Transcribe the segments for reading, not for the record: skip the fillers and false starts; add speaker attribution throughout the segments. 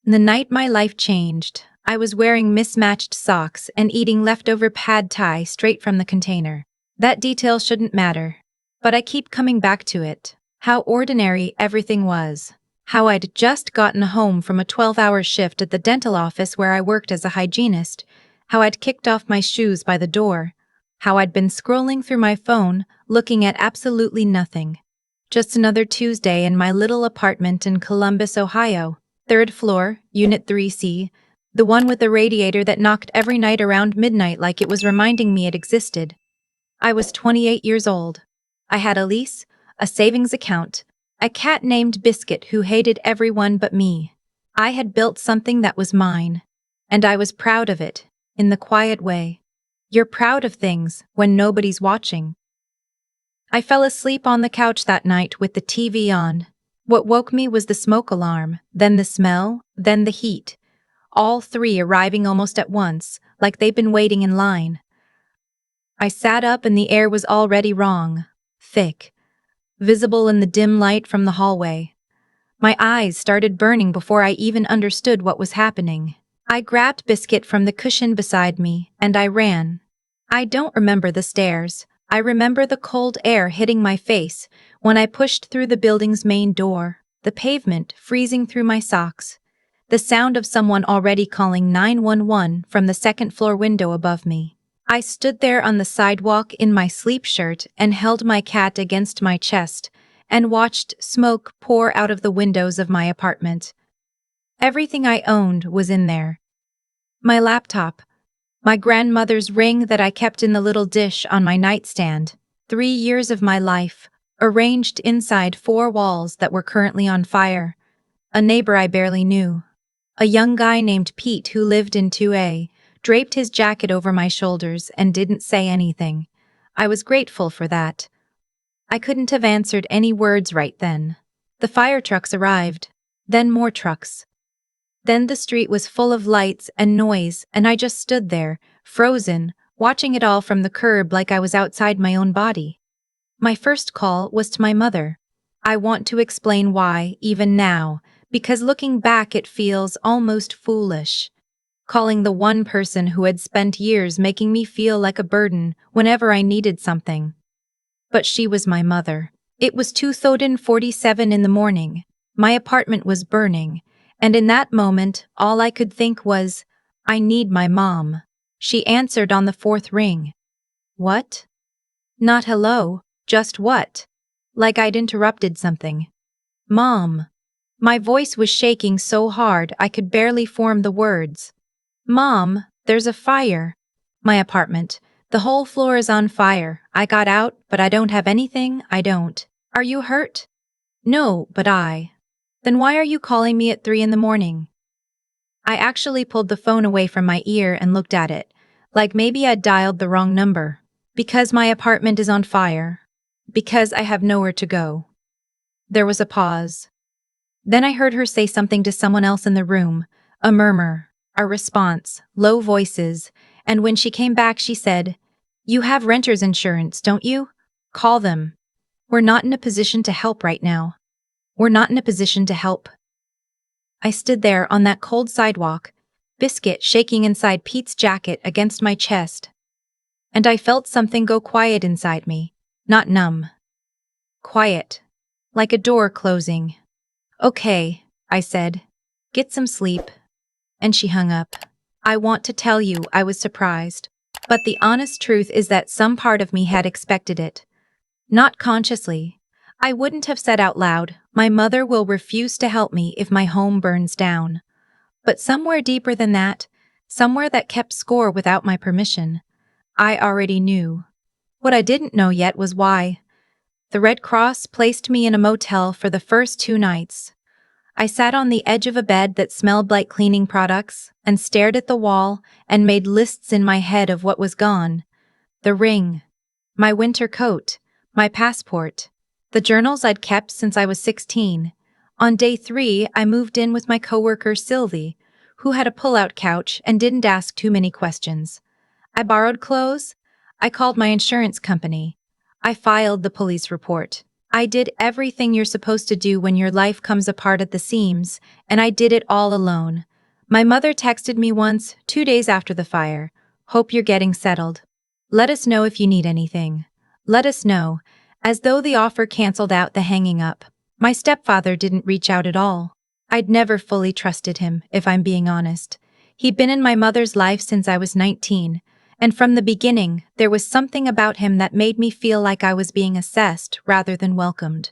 Speaker 1: The night my life changed, I was wearing mismatched socks and eating leftover pad thai straight from the container. That detail shouldn't matter, but I keep coming back to it. How ordinary everything was. How I'd just gotten home from a 12-hour shift at the dental office where I worked as a hygienist. How I'd kicked off my shoes by the door. How I'd been scrolling through my phone, looking at absolutely nothing. Just another Tuesday in my little apartment in Columbus, Ohio. 3rd floor, Unit 3C, the one with the radiator that knocked every night around midnight like it was reminding me it existed. I was 28 years old. I had a lease, a savings account, a cat named Biscuit who hated everyone but me. I had built something that was mine, and I was proud of it, in the quiet way. You're proud of things when nobody's watching. I fell asleep on the couch that night with the TV on. What woke me was the smoke alarm, then the smell, then the heat. All three arriving almost at once, like they'd been waiting in line. I sat up and the air was already wrong, thick, visible in the dim light from the hallway. My eyes started burning before I even understood what was happening. I grabbed Biscuit from the cushion beside me, and I ran. I don't remember the stairs. I remember the cold air hitting my face when I pushed through the building's main door, the pavement freezing through my socks, the sound of someone already calling 911 from the 2nd floor window above me. I stood there on the sidewalk in my sleep shirt and held my cat against my chest and watched smoke pour out of the windows of my apartment. Everything I owned was in there. My laptop, my grandmother's ring that I kept in the little dish on my nightstand, 3 years of my life, arranged inside 4 walls that were currently on fire, a neighbor I barely knew, a young guy named Pete who lived in 2A, draped his jacket over my shoulders and didn't say anything. I was grateful for that. I couldn't have answered any words right then. The fire trucks arrived, then more trucks. Then the street was full of lights and noise, and I just stood there, frozen, watching it all from the curb like I was outside my own body. My first call was to my mother. I want to explain why, even now, because looking back it feels almost foolish. Calling the one person who had spent years making me feel like a burden whenever I needed something. But she was my mother. It was 2:47 in the morning. My apartment was burning. And in that moment, all I could think was, I need my mom. She answered on the 4th ring. What? Not hello, just what? Like I'd interrupted something. Mom. My voice was shaking so hard I could barely form the words. Mom, there's a fire. My apartment. The whole floor is on fire. I got out, but I don't have anything, I don't. Are you hurt? No, but Then why are you calling me at 3 in the morning? I actually pulled the phone away from my ear and looked at it, like maybe I'd dialed the wrong number. Because my apartment is on fire. Because I have nowhere to go. There was a pause. Then I heard her say something to someone else in the room, a murmur, a response, low voices, and when she came back she said, You have renter's insurance, don't you? Call them. We're not in a position to help right now. We're not in a position to help. I stood there on that cold sidewalk, Biscuit shaking inside Pete's jacket against my chest. And I felt something go quiet inside me, not numb. Quiet. Like a door closing. Okay, I said. Get some sleep. And she hung up. I want to tell you I was surprised. But the honest truth is that some part of me had expected it. Not consciously. I wouldn't have said out loud, my mother will refuse to help me if my home burns down. But somewhere deeper than that, somewhere that kept score without my permission, I already knew. What I didn't know yet was why. The Red Cross placed me in a motel for the first 2 nights. I sat on the edge of a bed that smelled like cleaning products and stared at the wall and made lists in my head of what was gone. The ring, my winter coat, my passport, the journals I'd kept since I was 16. On day 3, I moved in with my coworker Sylvie, who had a pull-out couch and didn't ask too many questions. I borrowed clothes. I called my insurance company. I filed the police report. I did everything you're supposed to do when your life comes apart at the seams, and I did it all alone. My mother texted me once, 2 days after the fire. Hope you're getting settled. Let us know if you need anything. Let us know, as though the offer canceled out the hanging up. My stepfather didn't reach out at all. I'd never fully trusted him, if I'm being honest. He'd been in my mother's life since I was 19, and from the beginning, there was something about him that made me feel like I was being assessed rather than welcomed.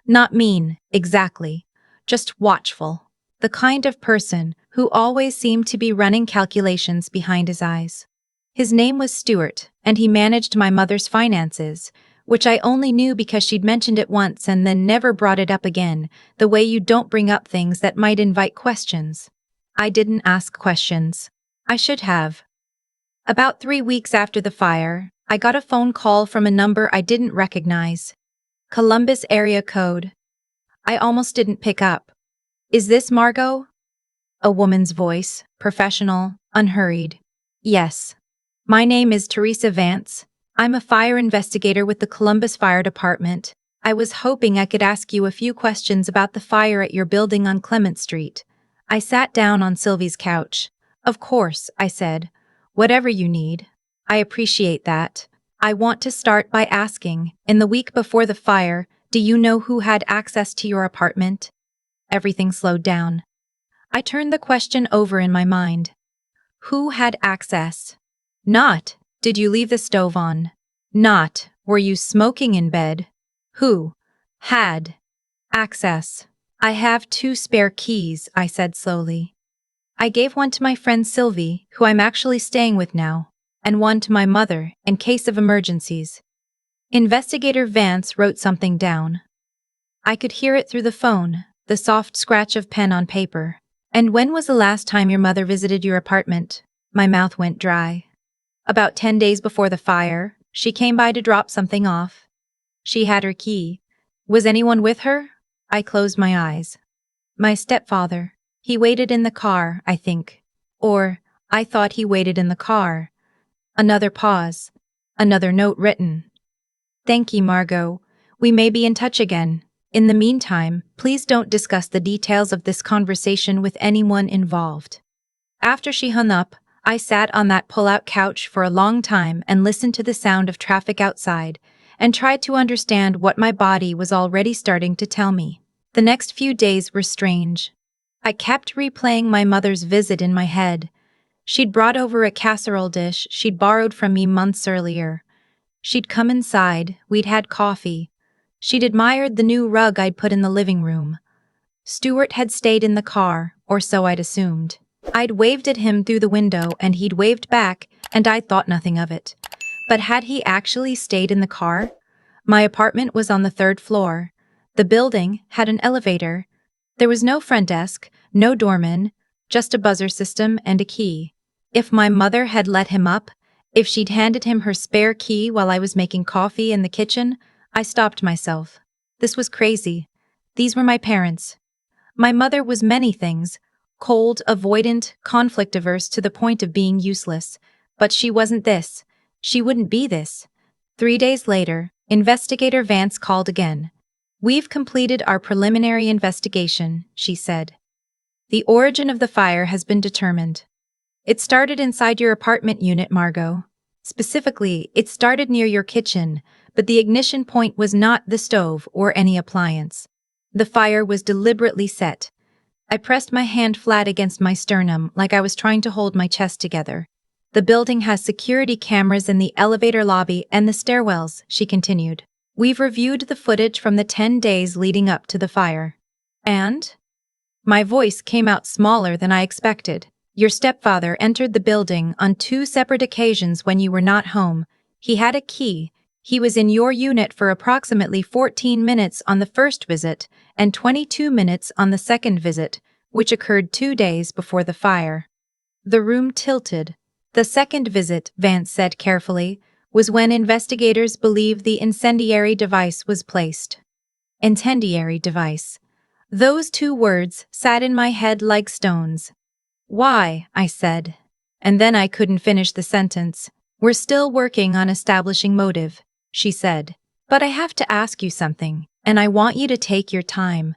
Speaker 1: Not mean, exactly. Just watchful. The kind of person who always seemed to be running calculations behind his eyes. His name was Stuart, and he managed my mother's finances, which I only knew because she'd mentioned it once and then never brought it up again, the way you don't bring up things that might invite questions. I didn't ask questions. I should have. About 3 weeks after the fire, I got a phone call from a number I didn't recognize. Columbus area code. I almost didn't pick up. Is this Margot? A woman's voice, professional, unhurried. Yes. My name is Teresa Vance. I'm a fire investigator with the Columbus Fire Department. I was hoping I could ask you a few questions about the fire at your building on Clement Street. I sat down on Sylvie's couch. Of course, I said. Whatever you need. I appreciate that. I want to start by asking, in the week before the fire, do you know who had access to your apartment? Everything slowed down. I turned the question over in my mind. Who had access? Not, did you leave the stove on? Not, were you smoking in bed? Who had access? I have 2 spare keys, I said slowly. I gave one to my friend Sylvie, who I'm actually staying with now, and one to my mother, in case of emergencies. Investigator Vance wrote something down. I could hear it through the phone, the soft scratch of pen on paper. And when was the last time your mother visited your apartment? My mouth went dry. About 10 days before the fire, she came by to drop something off. She had her key. Was anyone with her? I closed my eyes. My stepfather. He waited in the car, I think. Or, I thought he waited in the car. Another pause. Another note written. Thank you, Margot. We may be in touch again. In the meantime, please don't discuss the details of this conversation with anyone involved. After she hung up, I sat on that pull-out couch for a long time and listened to the sound of traffic outside, and tried to understand what my body was already starting to tell me. The next few days were strange. I kept replaying my mother's visit in my head. She'd brought over a casserole dish she'd borrowed from me months earlier. She'd come inside, we'd had coffee. She'd admired the new rug I'd put in the living room. Stuart had stayed in the car, or so I'd assumed. I'd waved at him through the window and he'd waved back, and I'd thought nothing of it. But had he actually stayed in the car? My apartment was on the 3rd floor. The building had an elevator. There was no front desk, no doorman, just a buzzer system and a key. If my mother had let him up, if she'd handed him her spare key while I was making coffee in the kitchen, I stopped myself. This was crazy. These were my parents. My mother was many things, cold, avoidant, conflict-averse to the point of being useless. But she wasn't this. She wouldn't be this. 3 days later, Investigator Vance called again. We've completed our preliminary investigation, she said. The origin of the fire has been determined. It started inside your apartment unit, Margot. Specifically, it started near your kitchen, but the ignition point was not the stove or any appliance. The fire was deliberately set. I pressed my hand flat against my sternum like I was trying to hold my chest together. The building has security cameras in the elevator lobby and the stairwells, she continued. We've reviewed the footage from the 10 days leading up to the fire. And? My voice came out smaller than I expected. Your stepfather entered the building on 2 separate occasions when you were not home. He had a key. He was in your unit for approximately 14 minutes on the first visit and 22 minutes on the second visit, which occurred 2 days before the fire. The room tilted. The second visit, Vance said carefully, was when investigators believe the incendiary device was placed. Incendiary device. Those 2 words sat in my head like stones. Why? I said. And then I couldn't finish the sentence. We're still working on establishing motive, she said. But I have to ask you something, and I want you to take your time.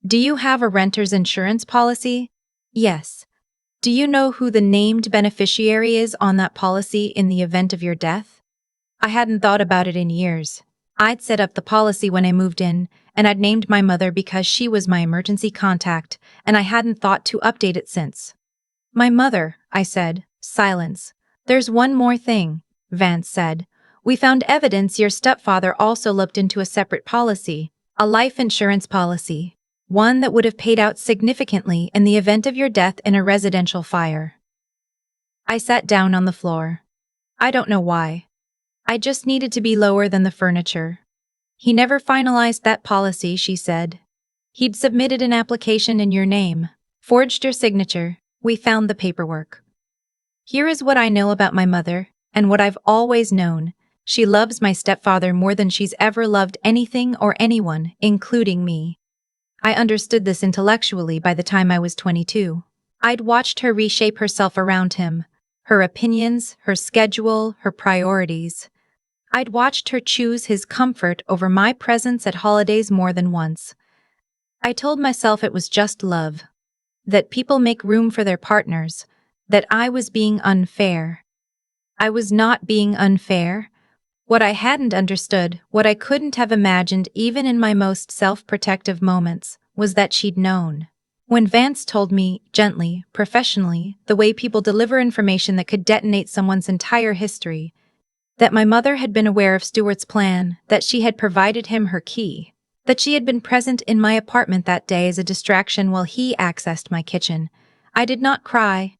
Speaker 1: Do you have a renter's insurance policy? Yes. Do you know who the named beneficiary is on that policy in the event of your death? I hadn't thought about it in years. I'd set up the policy when I moved in, and I'd named my mother because she was my emergency contact, and I hadn't thought to update it since. My mother, I said. Silence. There's one more thing, Vance said. We found evidence your stepfather also looked into a separate policy, a life insurance policy, one that would have paid out significantly in the event of your death in a residential fire. I sat down on the floor. I don't know why. I just needed to be lower than the furniture. He never finalized that policy, she said. He'd submitted an application in your name, forged your signature. We found the paperwork. Here is what I know about my mother, and what I've always known. She loves my stepfather more than she's ever loved anything or anyone, including me. I understood this intellectually by the time I was 22. I'd watched her reshape herself around him, her opinions, her schedule, her priorities. I'd watched her choose his comfort over my presence at holidays more than once. I told myself it was just love, that people make room for their partners, that I was being unfair. I was not being unfair. What I hadn't understood, what I couldn't have imagined even in my most self-protective moments, was that she'd known. When Vance told me, gently, professionally, the way people deliver information that could detonate someone's entire history, that my mother had been aware of Stuart's plan, that she had provided him her key, that she had been present in my apartment that day as a distraction while he accessed my kitchen, I did not cry.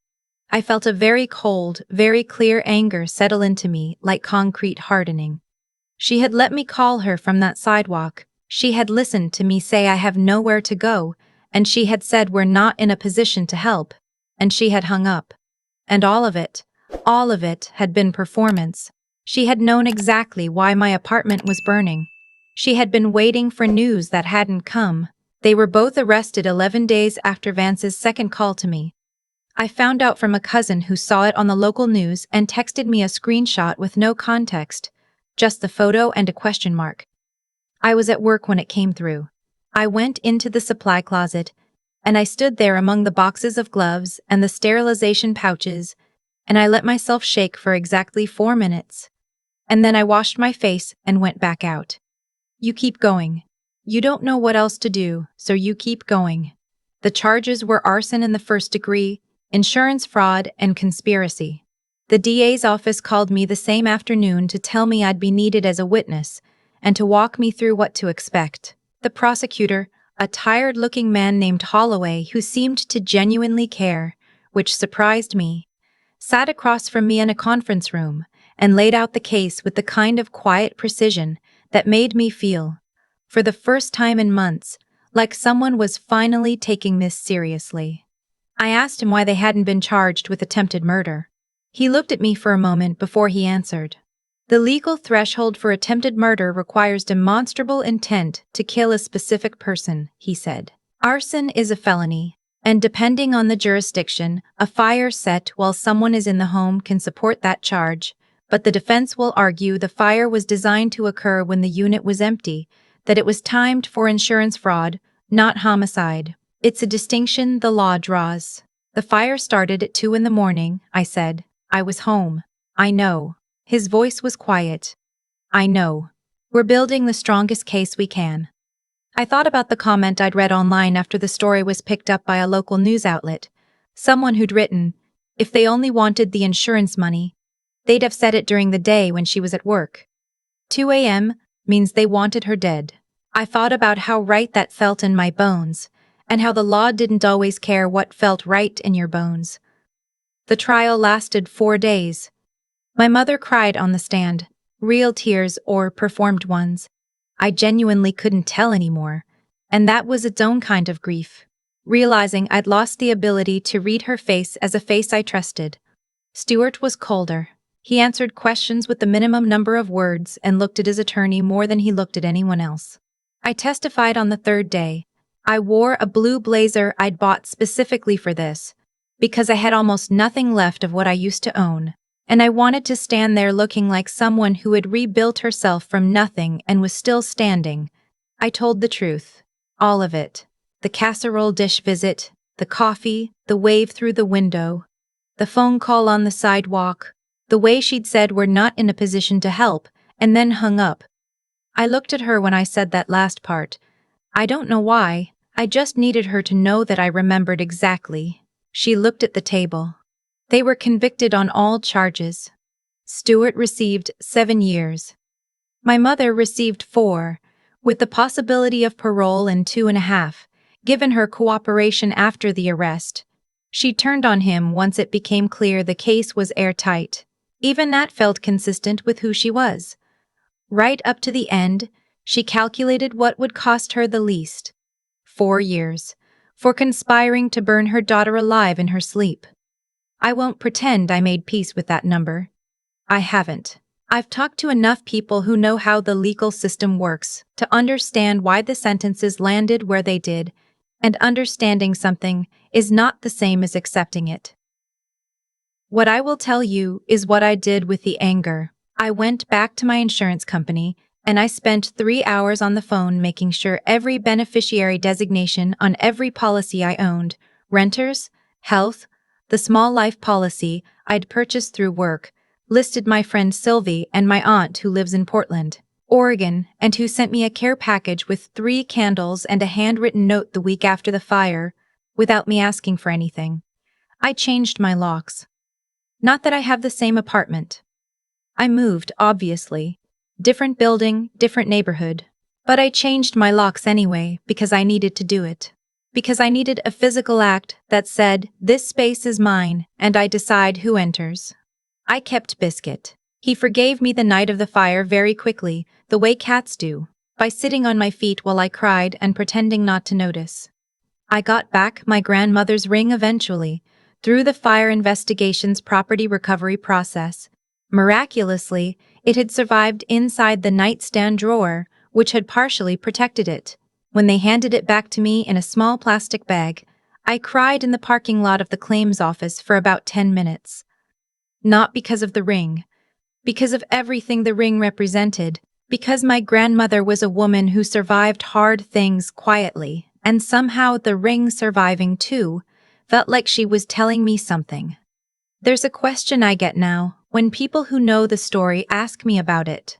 Speaker 1: I felt a very cold, very clear anger settle into me like concrete hardening. She had let me call her from that sidewalk. She had listened to me say I have nowhere to go, and she had said we're not in a position to help, and she had hung up. And all of it had been performance. She had known exactly why my apartment was burning. She had been waiting for news that hadn't come. They were both arrested 11 days after Vance's second call to me. I found out from a cousin who saw it on the local news and texted me a screenshot with no context, just the photo and a question mark. I was at work when it came through. I went into the supply closet, and I stood there among the boxes of gloves and the sterilization pouches, and I let myself shake for exactly 4 minutes. And then I washed my face and went back out. You keep going. You don't know what else to do, so you keep going. The charges were arson in the first degree, insurance fraud, and conspiracy. The DA's office called me the same afternoon to tell me I'd be needed as a witness and to walk me through what to expect. The prosecutor, a tired-looking man named Holloway who seemed to genuinely care, which surprised me, sat across from me in a conference room and laid out the case with the kind of quiet precision that made me feel, for the first time in months, like someone was finally taking this seriously. I asked him why they hadn't been charged with attempted murder. He looked at me for a moment before he answered. The legal threshold for attempted murder requires demonstrable intent to kill a specific person, he said. Arson is a felony, and depending on the jurisdiction, a fire set while someone is in the home can support that charge, but the defense will argue the fire was designed to occur when the unit was empty, that it was timed for insurance fraud, not homicide. It's a distinction the law draws. The fire started at 2 a.m, I said. I was home. I know. His voice was quiet. I know. We're building the strongest case we can. I thought about the comment I'd read online after the story was picked up by a local news outlet. Someone who'd written, if they only wanted the insurance money, they'd have said it during the day when she was at work. 2 a.m. means they wanted her dead. I thought about how right that felt in my bones, and how the law didn't always care what felt right in your bones. The trial lasted 4 days. My mother cried on the stand, real tears or performed ones. I genuinely couldn't tell anymore, and that was its own kind of grief. Realizing I'd lost the ability to read her face as a face I trusted. Stuart was colder. He answered questions with the minimum number of words and looked at his attorney more than he looked at anyone else. I testified on the 3rd day. I wore a blue blazer I'd bought specifically for this, because I had almost nothing left of what I used to own, and I wanted to stand there looking like someone who had rebuilt herself from nothing and was still standing. I told the truth. All of it. The casserole dish visit, the coffee, the wave through the window, the phone call on the sidewalk, the way she'd said we're not in a position to help, and then hung up. I looked at her when I said that last part. I don't know why, I just needed her to know that I remembered exactly. She looked at the table. They were convicted on all charges. Stewart received 7 years. My mother received 4, with the possibility of parole in 2.5, given her cooperation after the arrest. She turned on him once it became clear the case was airtight. Even that felt consistent with who she was. Right up to the end, she calculated what would cost her the least. 4 years. For conspiring to burn her daughter alive in her sleep. I won't pretend I made peace with that number. I haven't. I've talked to enough people who know how the legal system works to understand why the sentences landed where they did, and understanding something is not the same as accepting it. What I will tell you is what I did with the anger. I went back to my insurance company, and I spent 3 hours on the phone making sure every beneficiary designation on every policy I owned, renters, health, the small life policy I'd purchased through work, listed my friend Sylvie and my aunt who lives in Portland, Oregon, and who sent me a care package with 3 candles and a handwritten note the week after the fire, without me asking for anything. I changed my locks. Not that I have the same apartment. I moved, obviously. Different building, different neighborhood. But I changed my locks anyway because I needed to do it. Because I needed a physical act that said, this space is mine, and I decide who enters. I kept Biscuit. He forgave me the night of the fire very quickly, the way cats do, by sitting on my feet while I cried and pretending not to notice. I got back my grandmother's ring eventually, through the fire investigation's property recovery process. Miraculously, it had survived inside the nightstand drawer, which had partially protected it. When they handed it back to me in a small plastic bag, I cried in the parking lot of the claims office for about 10 minutes. Not because of the ring. Because of everything the ring represented. Because my grandmother was a woman who survived hard things quietly, and somehow the ring surviving too, felt like she was telling me something. There's a question I get now, when people who know the story ask me about it.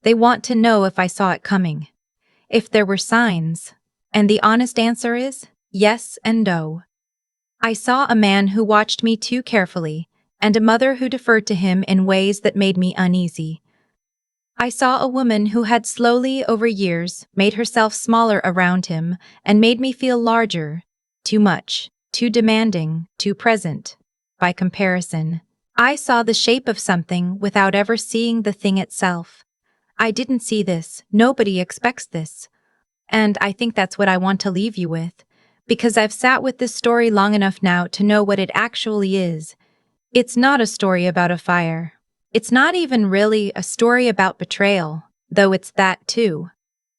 Speaker 1: They want to know if I saw it coming. If there were signs. And the honest answer is, yes and no. I saw a man who watched me too carefully, and a mother who deferred to him in ways that made me uneasy. I saw a woman who had slowly, over years, made herself smaller around him and made me feel larger, too much, too demanding, too present. By comparison, I saw the shape of something without ever seeing the thing itself. I didn't see this, nobody expects this. And I think that's what I want to leave you with, because I've sat with this story long enough now to know what it actually is. It's not a story about a fire. It's not even really a story about betrayal, though it's that too.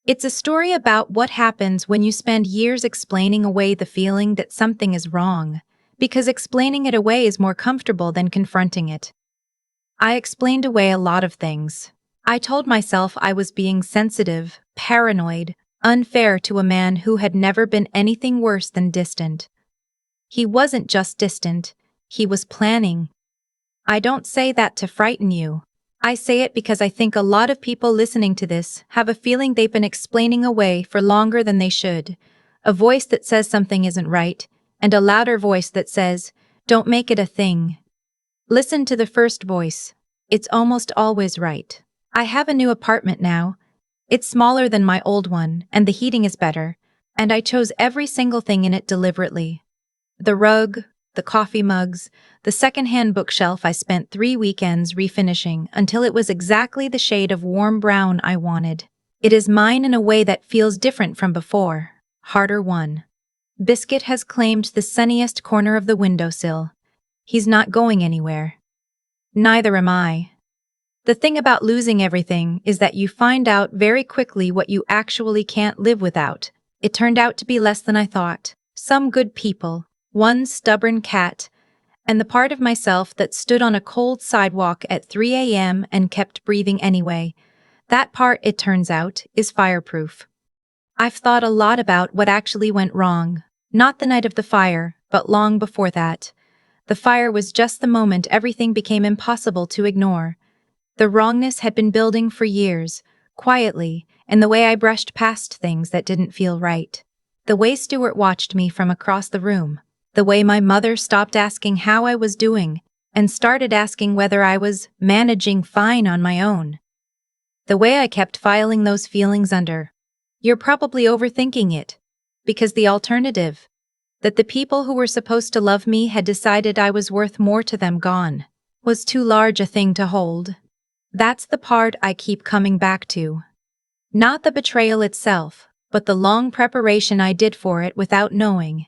Speaker 1: It's a story about what happens when you spend years explaining away the feeling that something is wrong, because explaining it away is more comfortable than confronting it. I explained away a lot of things. I told myself I was being sensitive, paranoid, unfair to a man who had never been anything worse than distant. He wasn't just distant, he was planning. I don't say that to frighten you. I say it because I think a lot of people listening to this have a feeling they've been explaining away for longer than they should. A voice that says something isn't right, and a louder voice that says, don't make it a thing. Listen to the first voice. It's almost always right. I have a new apartment now. It's smaller than my old one, and the heating is better, and I chose every single thing in it deliberately. The rug, the coffee mugs, the second-hand bookshelf I spent 3 weekends refinishing until it was exactly the shade of warm brown I wanted. It is mine in a way that feels different from before, harder won. Biscuit has claimed the sunniest corner of the windowsill. He's not going anywhere. Neither am I. The thing about losing everything is that you find out very quickly what you actually can't live without. It turned out to be less than I thought. Some good people, one stubborn cat, And the part of myself that stood on a cold sidewalk at 3 a.m. and kept breathing anyway, that part, it turns out, is fireproof. I've thought a lot about what actually went wrong, not the night of the fire, but long before that. The fire was just the moment everything became impossible to ignore. The wrongness had been building for years, quietly, in the way I brushed past things that didn't feel right. The way Stuart watched me from across the room. The way my mother stopped asking how I was doing and started asking whether I was managing fine on my own. The way I kept filing those feelings under. You're probably overthinking it. Because the alternative, that the people who were supposed to love me had decided I was worth more to them gone, was too large a thing to hold. That's the part I keep coming back to. Not the betrayal itself, but the long preparation I did for it without knowing.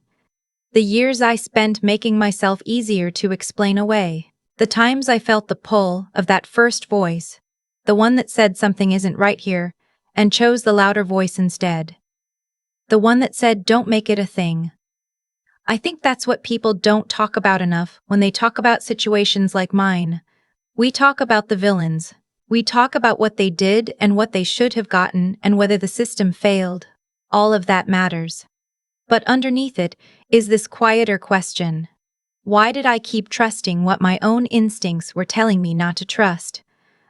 Speaker 1: The years I spent making myself easier to explain away. The times I felt the pull of that first voice, the one that said something isn't right here, and chose the louder voice instead. The one that said don't make it a thing. I think that's what people don't talk about enough when they talk about situations like mine. We talk about the villains. We talk about what they did and what they should have gotten and whether the system failed. All of that matters. But underneath it is this quieter question. Why did I keep trusting what my own instincts were telling me not to trust?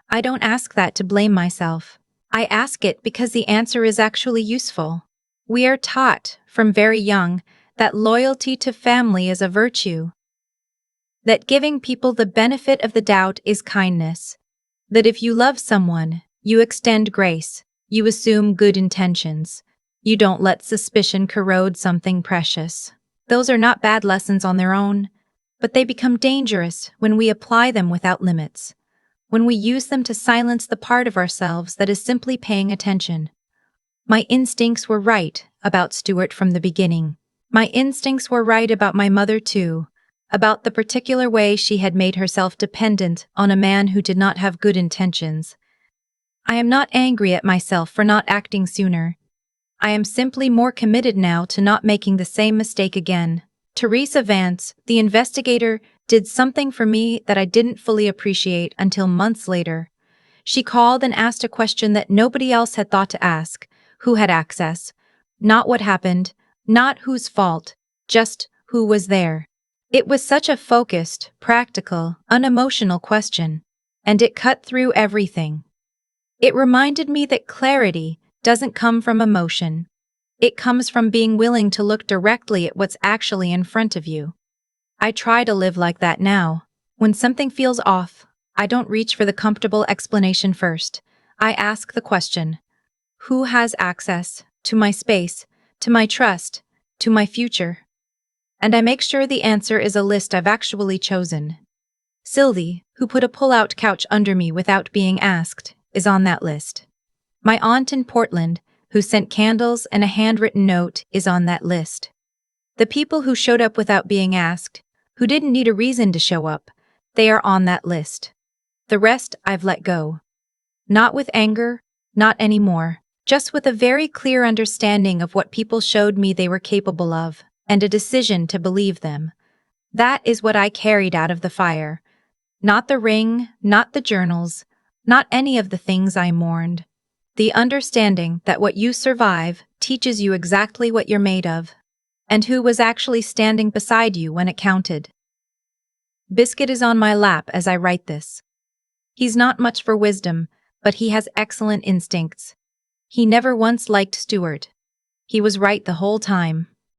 Speaker 1: I don't ask that to blame myself. I ask it because the answer is actually useful. We are taught, from very young, that loyalty to family is a virtue. That giving people the benefit of the doubt is kindness. That if you love someone, you extend grace, you assume good intentions. You don't let suspicion corrode something precious. Those are not bad lessons on their own, but they become dangerous when we apply them without limits. When we use them to silence the part of ourselves that is simply paying attention. My instincts were right about Stuart from the beginning. My instincts were right about my mother too, about the particular way she had made herself dependent on a man who did not have good intentions. I am not angry at myself for not acting sooner. I am simply more committed now to not making the same mistake again. Teresa Vance, the investigator, did something for me that I didn't fully appreciate until months later. She called and asked a question that nobody else had thought to ask. Who had access? Not what happened, not whose fault, just who was there. It was such a focused, practical, unemotional question, and it cut through everything. It reminded me that clarity doesn't come from emotion. It comes from being willing to look directly at what's actually in front of you. I try to live like that now. When something feels off, I don't reach for the comfortable explanation first. I ask the question, who has access to my space, to my trust, to my future? And I make sure the answer is a list I've actually chosen. Sylvie, who put a pull-out couch under me without being asked, is on that list. My aunt in Portland, who sent candles and a handwritten note, is on that list. The people who showed up without being asked, who didn't need a reason to show up, they are on that list. The rest I've let go. Not with anger, not anymore, just with a very clear understanding of what people showed me they were capable of, and a decision to believe them. That is what I carried out of the fire. Not the ring, not the journals, not any of the things I mourned. The understanding that what you survive teaches you exactly what you're made of, and who was actually standing beside you when it counted. Biscuit is on my lap as I write this. He's not much for wisdom, but he has excellent instincts. He never once liked Stuart. He was right the whole time.